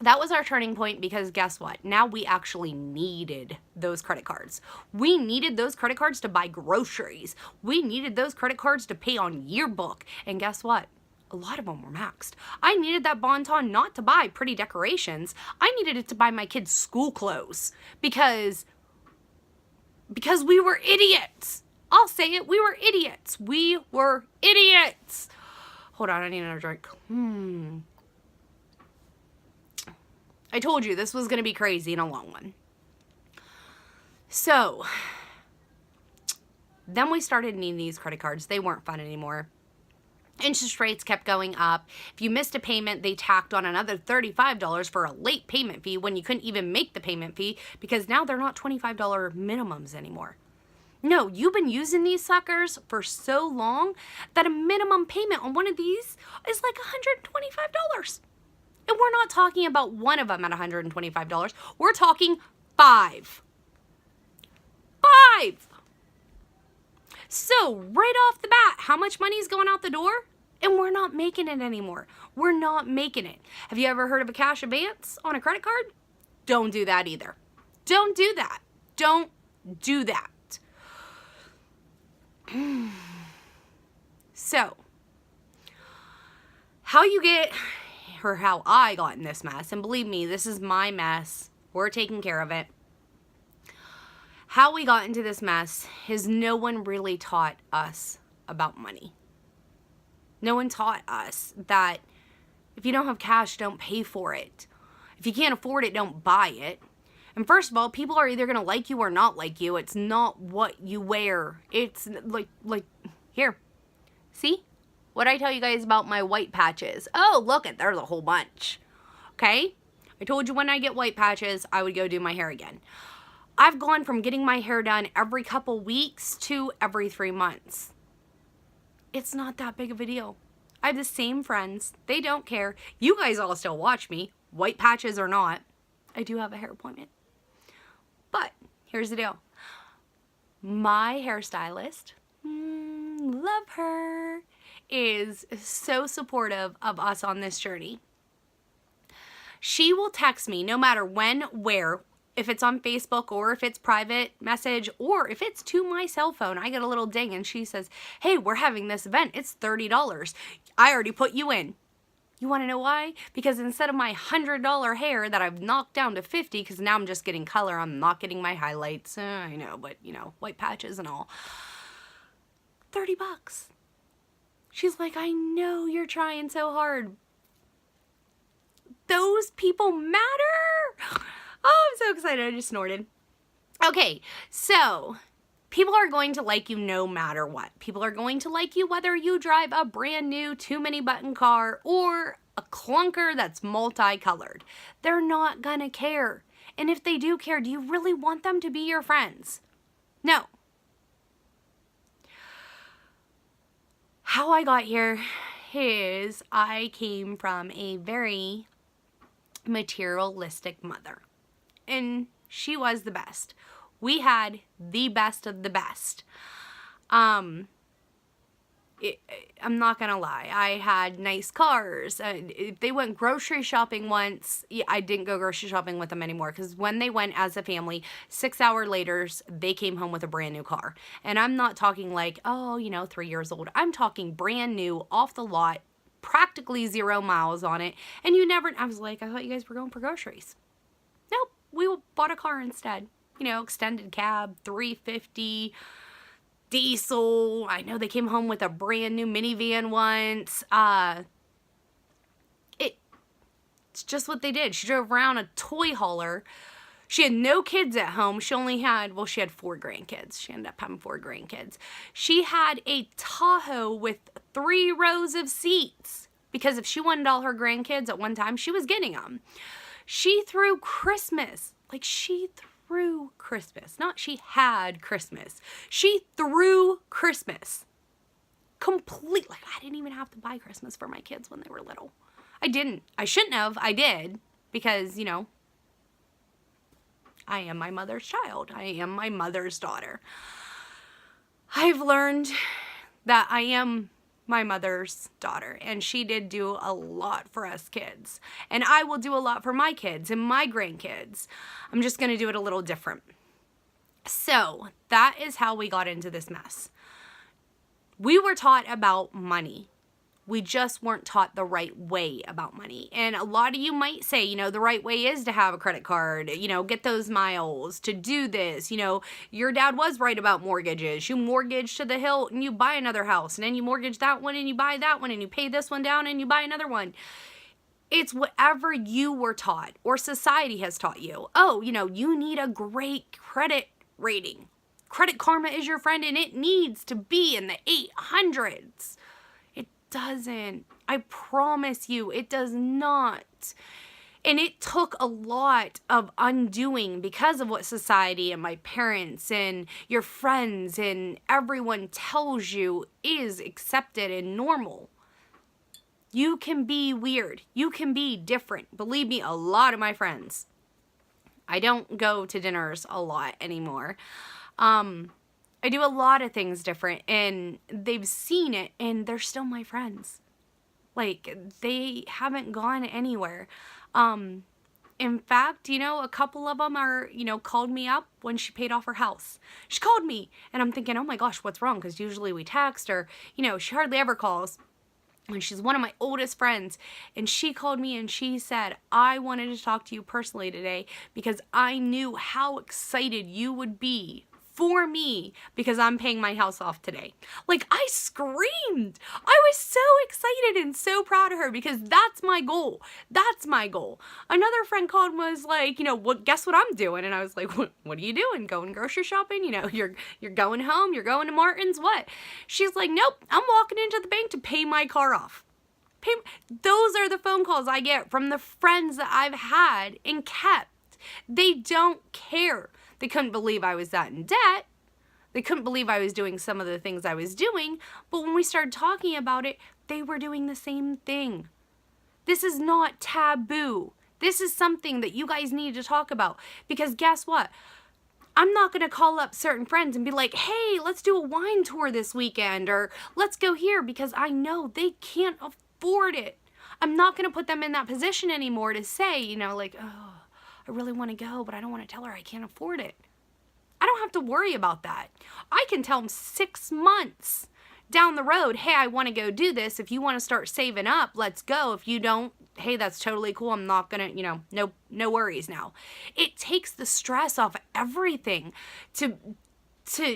that was our turning point, because guess what? Now we actually needed those credit cards. We needed those credit cards to buy groceries. We needed those credit cards to pay on yearbook. And guess what? A lot of them were maxed. I needed that Bon-Ton not to buy pretty decorations. I needed it to buy my kids school clothes because we were idiots. I'll say it. We were idiots. We were idiots. Hold on, I need another drink. I told you this was going to be crazy and a long one. So, then we started needing these credit cards. They weren't fun anymore. Interest rates kept going up. If you missed a payment, they tacked on another $35 for a late payment fee when you couldn't even make the payment fee, because now they're not $25 minimums anymore. No, you've been using these suckers for so long that a minimum payment on one of these is like $125. And we're not talking about one of them at $125. We're talking 5. 5! So, right off the bat, how much money is going out the door? And we're not making it anymore. We're not making it. Have you ever heard of a cash advance on a credit card? Don't do that either. Don't do that. Don't do that. So, how I got in this mess, and believe me, this is my mess. We're taking care of it. How we got into this mess is no one really taught us about money. No one taught us that if you don't have cash, don't pay for it. If you can't afford it, don't buy it. And first of all, people are either going to like you or not like you. It's not what you wear. It's like, here. See? What did I tell you guys about my white patches? Oh, look, there's a whole bunch. Okay? I told you when I get white patches, I would go do my hair again. I've gone from getting my hair done every couple weeks to every 3 months. It's not that big of a deal. I have the same friends. They don't care. You guys all still watch me, white patches or not. I do have a hair appointment. But here's the deal. My hairstylist, love her, is so supportive of us on this journey. She will text me no matter when, where, if it's on Facebook or if it's private message or if it's to my cell phone. I get a little ding and she says, hey, we're having this event. It's $30. I already put you in. You want to know why? Because instead of my $100 hair that I've knocked down to $50, because now I'm just getting color, I'm not getting my highlights. I know, but white patches and all. $30. She's like, I know you're trying so hard. Those people matter. Oh, I'm so excited. I just snorted. Okay, so people are going to like you no matter what. People are going to like you whether you drive a brand new 2-mini-button car or a clunker that's multicolored. They're not gonna care. And if they do care, do you really want them to be your friends? No. How I got here is I came from a very materialistic mother. And she was the best. We had the best of the best. I'm not gonna lie. I had nice cars. If they went grocery shopping once, I didn't go grocery shopping with them anymore, because when they went as a family, 6 hours later, they came home with a brand new car. And I'm not talking like, 3 years old. I'm talking brand new, off the lot, practically 0 miles on it. And I was like, I thought you guys were going for groceries. Nope, we bought a car instead. Extended cab, $350. Diesel. I know they came home with a brand new minivan once. It's just what they did. She drove around a toy hauler. She had no kids at home. She had 4 grandkids. She ended up having 4 grandkids. She had a Tahoe with 3 rows of seats, because if she wanted all her grandkids at one time, she was getting them. She threw Christmas. Not she had Christmas. She threw Christmas. Completely. I didn't even have to buy Christmas for my kids when they were little. I didn't. I shouldn't have. I did. Because, I am my mother's child. I am my mother's daughter. I've learned that I am my mother's daughter, and she did do a lot for us kids. And I will do a lot for my kids and my grandkids. I'm just going to do it a little different. So that is how we got into this mess. We were taught about money. We just weren't taught the right way about money. And a lot of you might say, you know, the right way is to have a credit card, you know, get those miles, to do this. You know, your dad was right about mortgages. You mortgage to the hilt and you buy another house, and then you mortgage that one and you buy that one, and you pay this one down and you buy another one. It's whatever you were taught or society has taught you. Oh, you know, you need a great credit rating. Credit Karma is your friend, and it needs to be in the 800s. It doesn't. I promise you, it does not. And it took a lot of undoing because of what society and my parents and your friends and everyone tells you is accepted and normal. You can be weird. You can be different. Believe me, a lot of my friends. I don't go to dinners a lot anymore. I do a lot of things different, and they've seen it, and they're still my friends. Like, they haven't gone anywhere. In fact, you know, a couple of them are, you know, called me up when she paid off her house. She called me, and I'm thinking, oh my gosh, what's wrong? Because usually we text, or, you know, she hardly ever calls. And she's one of my oldest friends, and she called me and she said, I wanted to talk to you personally today because I knew how excited you would be for me because I'm paying my house off today. Like, I screamed. I was so excited and so proud of her because that's my goal. That's my goal. Another friend called and was like, you know, guess what I'm doing? And I was like, what are you doing? Going grocery shopping? You know, you're going home, you're going to Martin's, what? She's like, nope, I'm walking into the bank to pay my car off. Those are the phone calls I get from the friends that I've had and kept. They don't care. They couldn't believe I was that in debt. They couldn't believe I was doing some of the things I was doing. But when we started talking about it, they were doing the same thing. This is not taboo. This is something that you guys need to talk about. Because guess what? I'm not going to call up certain friends and be like, hey, let's do a wine tour this weekend, or let's go here, because I know they can't afford it. I'm not going to put them in that position anymore to say, you know, like, oh, I really want to go, but I don't want to tell her I can't afford it. I don't have to worry about that. I can tell them 6 months down the road, hey, I want to go do this. If you want to start saving up, let's go. If you don't, hey, that's totally cool. I'm not going to, you know, no worries now. It takes the stress off everything to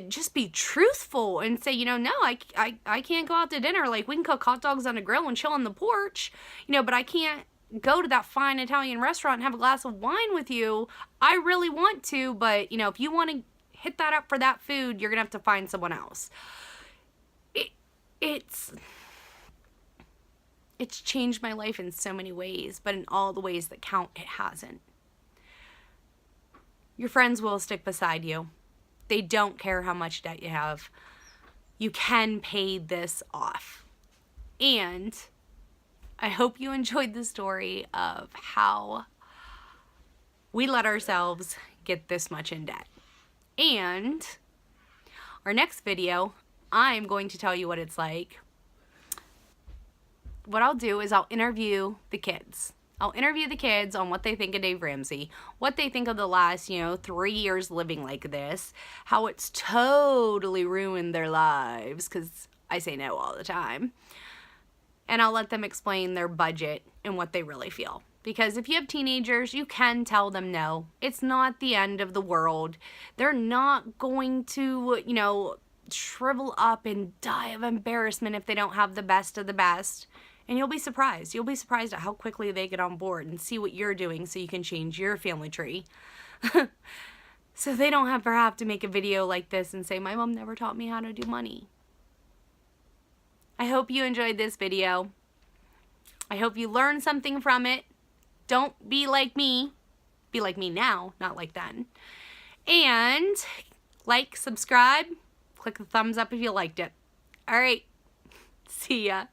just be truthful and say, you know, no, I can't go out to dinner. Like, we can cook hot dogs on a grill and chill on the porch, you know, but I can't go to that fine Italian restaurant and have a glass of wine with you. I really want to, but, you know, if you want to hit that up for that food, you're going to have to find someone else. It's changed my life in so many ways, but in all the ways that count, it hasn't. Your friends will stick beside you. They don't care how much debt you have. You can pay this off. And I hope you enjoyed the story of how we let ourselves get this much in debt. And our next video, I'm going to tell you what it's like. What I'll do is I'll interview the kids. I'll interview the kids on what they think of Dave Ramsey, what they think of the last, 3 years living like this, how it's totally ruined their lives, because I say no all the time. And I'll let them explain their budget and what they really feel. Because if you have teenagers, you can tell them no. It's not the end of the world. They're not going to, shrivel up and die of embarrassment if they don't have the best of the best. And you'll be surprised. You'll be surprised at how quickly they get on board and see what you're doing so you can change your family tree. So they don't have to make a video like this and say, my mom never taught me how to do money. I hope you enjoyed this video. I hope you learned something from it. Don't be like me. Be like me now, not like then. And like, subscribe, click the thumbs up if you liked it. All right. See ya.